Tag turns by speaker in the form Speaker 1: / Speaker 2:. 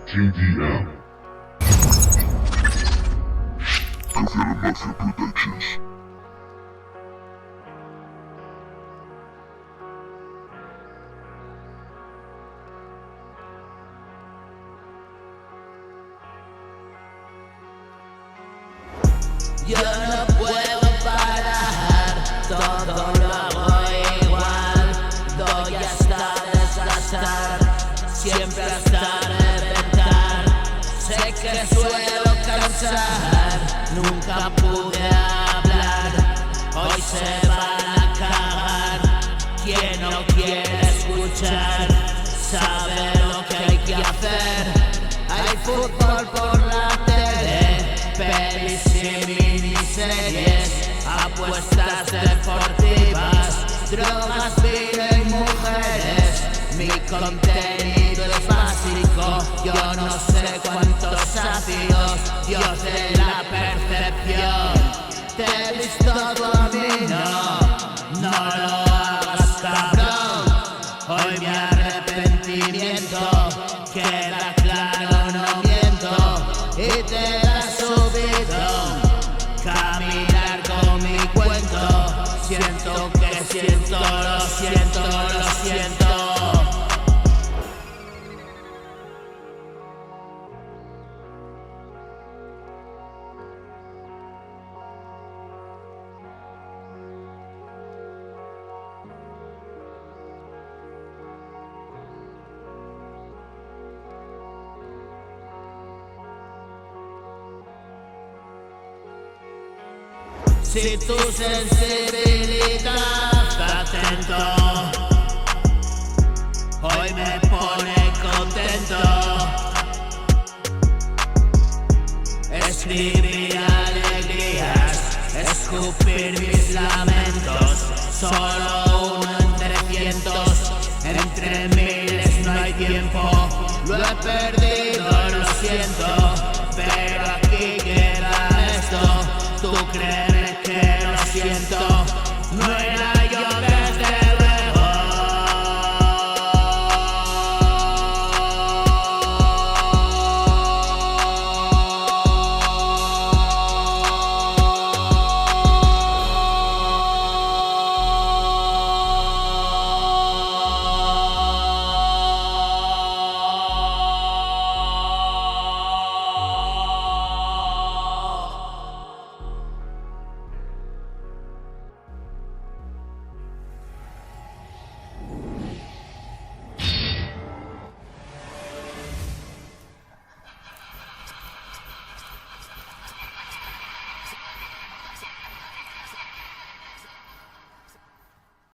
Speaker 1: JDM. Confirm Mafia Productions.
Speaker 2: Yo no puedo parar, todo lo hago igual. Doy hasta desgastar, siempre hasta reventar. Sé que suelo cansar, nunca pude hablar. Hoy se van a cagar. Quien no quiere escuchar, sabe lo que hay que hacer. Hay fútbol por la tele, pelis y miniseries, apuestas deportivas, drogas, vino y mujeres. Mi contenido es básico, yo no sé cuántos ácidos, Dios de la percepción. Te he visto dominó, no lo hagas, cabrón. Hoy mi arrepentimiento queda claro, no miento, y te da subidón caminar con mi cuento. Siento que siento, lo siento, lo siento. Si tu sensibilidad está atento, hoy me pone contento. Escribir alegrías, escupir mis lamentos. Solo uno entre cientos, entre miles no hay tiempo. Lo he perdido, lo siento.